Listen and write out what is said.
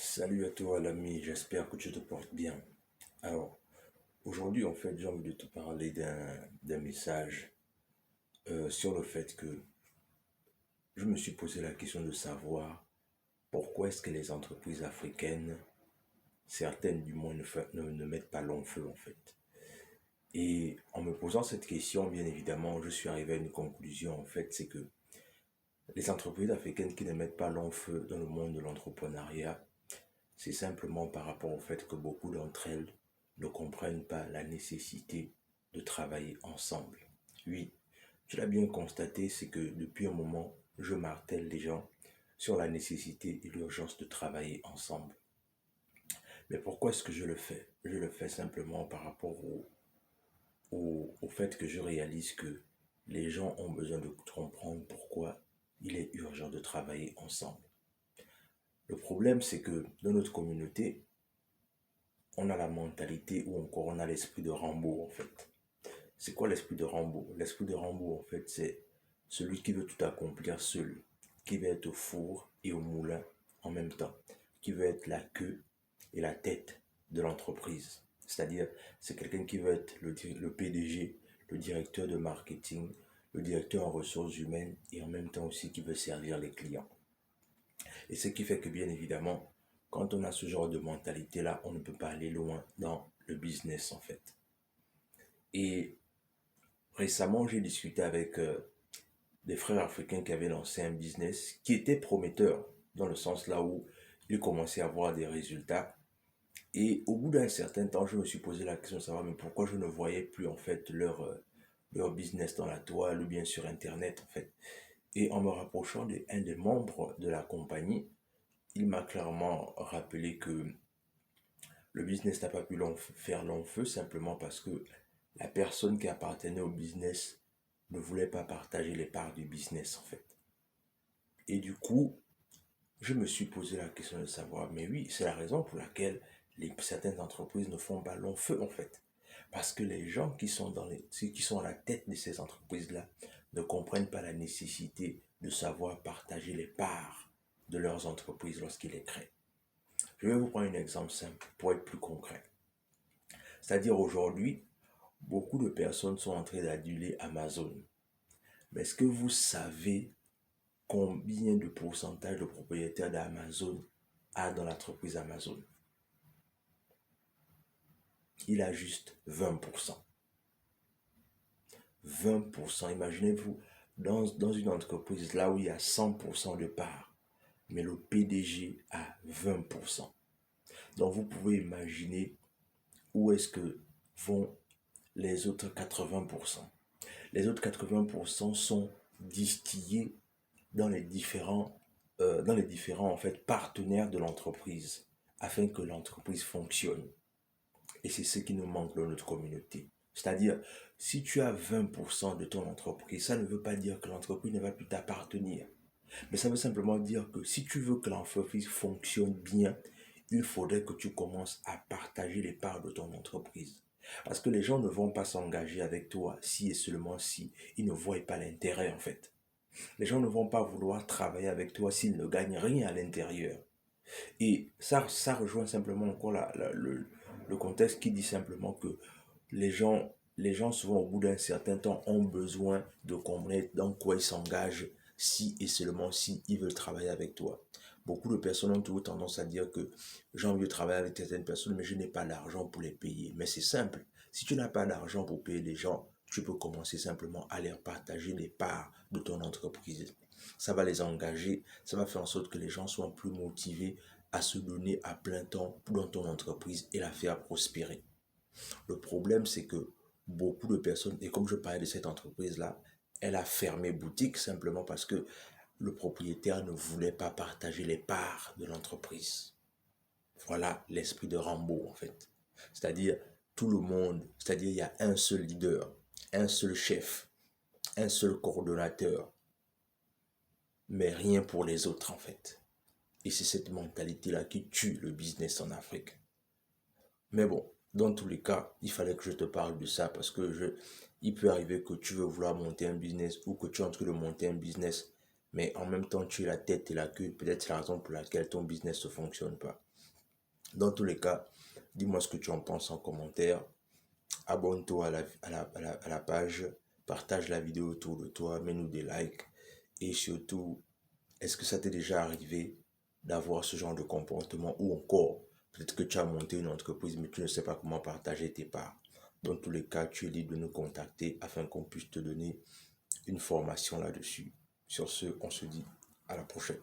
Salut à toi l'ami, j'espère que tu te portes bien. Alors, aujourd'hui en fait j'ai envie de te parler d'un message sur le fait que je me suis posé la question de savoir pourquoi est-ce que les entreprises africaines, certaines du moins, ne mettent pas long feu en fait. Et en me posant cette question, bien évidemment, je suis arrivé à une conclusion en fait, c'est que les entreprises africaines qui ne mettent pas long feu dans le monde de l'entrepreneuriat, c'est simplement par rapport au fait que beaucoup d'entre elles ne comprennent pas la nécessité de travailler ensemble. Oui, tu l'as bien constaté, c'est que depuis un moment, je martèle les gens sur la nécessité et l'urgence de travailler ensemble. Mais pourquoi est-ce que je le fais? Je le fais simplement par rapport au fait que je réalise que les gens ont besoin de comprendre pourquoi il est urgent de travailler ensemble. Le problème, c'est que dans notre communauté, on a la mentalité ou encore on a l'esprit de Rambo en fait. C'est quoi l'esprit de Rambo? L'esprit de Rambo en fait c'est celui qui veut tout accomplir seul, qui veut être au four et au moulin en même temps, qui veut être la queue et la tête de l'entreprise. C'est-à-dire c'est quelqu'un qui veut être le PDG, le directeur de marketing, le directeur en ressources humaines et en même temps aussi qui veut servir les clients. Et ce qui fait que bien évidemment, quand on a ce genre de mentalité-là, on ne peut pas aller loin dans le business en fait. Et récemment, j'ai discuté avec des frères africains qui avaient lancé un business qui était prometteur, dans le sens là où ils commençaient à avoir des résultats. Et au bout d'un certain temps, je me suis posé la question de savoir mais pourquoi je ne voyais plus en fait leur business dans la toile ou bien sur Internet en fait. Et en me rapprochant d'un des membres de la compagnie, il m'a clairement rappelé que le business n'a pas pu faire long feu simplement parce que la personne qui appartenait au business ne voulait pas partager les parts du business en fait. Et du coup, je me suis posé la question de savoir, mais oui, c'est la raison pour laquelle certaines entreprises ne font pas long feu en fait. Parce que les gens qui sont à la tête de ces entreprises-là ne comprennent pas la nécessité de savoir partager les parts de leurs entreprises lorsqu'ils les créent. Je vais vous prendre un exemple simple pour être plus concret. C'est-à-dire aujourd'hui, beaucoup de personnes sont en train d'aduler Amazon. Mais est-ce que vous savez combien de pourcentage de propriétaires d'Amazon a dans l'entreprise Amazon? Il a juste 20%. 20%, imaginez-vous, dans une entreprise là où il y a 100% de parts, mais le PDG a 20%. Donc vous pouvez imaginer où est-ce que vont les autres 80%. Les autres 80% sont distillés dans les différents en fait, partenaires de l'entreprise afin que l'entreprise fonctionne. Et c'est ce qui nous manque dans notre communauté. C'est-à-dire, si tu as 20% de ton entreprise, ça ne veut pas dire que l'entreprise ne va plus t'appartenir. Mais ça veut simplement dire que si tu veux que l'entreprise fonctionne bien, il faudrait que tu commences à partager les parts de ton entreprise. Parce que les gens ne vont pas s'engager avec toi si et seulement si ils ne voient pas l'intérêt en fait. Les gens ne vont pas vouloir travailler avec toi s'ils ne gagnent rien à l'intérieur. Et ça rejoint simplement encore le contexte qui dit simplement que les gens souvent au bout d'un certain temps ont besoin de comprendre dans quoi ils s'engagent si et seulement si ils veulent travailler avec toi. Beaucoup de personnes ont toujours tendance à dire que j'ai envie de travailler avec certaines personnes, mais je n'ai pas l'argent pour les payer. Mais c'est simple. Si tu n'as pas d'argent pour payer les gens, tu peux commencer simplement à leur partager les parts de ton entreprise. Ça va les engager, ça va faire en sorte que les gens soient plus motivés à se donner à plein temps dans ton entreprise et la faire prospérer. Le problème, c'est que beaucoup de personnes, et comme je parlais de cette entreprise-là, elle a fermé boutique simplement parce que le propriétaire ne voulait pas partager les parts de l'entreprise. Voilà l'esprit de Rambo en fait. C'est-à-dire tout le monde, c'est-à-dire il y a un seul leader, un seul chef, un seul coordonnateur, mais rien pour les autres en fait. Et c'est cette mentalité-là qui tue le business en Afrique. Mais bon, dans tous les cas, il fallait que je te parle de ça parce que il peut arriver que tu veux vouloir monter un business ou que tu es en train de monter un business, mais en même temps tu es la tête et la queue. Peut-être c'est la raison pour laquelle ton business ne fonctionne pas. Dans tous les cas, dis-moi ce que tu en penses en commentaire. Abonne-toi à la page, partage la vidéo autour de toi, mets-nous des likes. Et surtout, est-ce que ça t'est déjà arrivé d'avoir ce genre de comportement ou encore, peut-être que tu as monté une entreprise mais tu ne sais pas comment partager tes parts. Dans tous les cas, tu es libre de nous contacter afin qu'on puisse te donner une formation là-dessus. Sur ce, on se dit à la prochaine.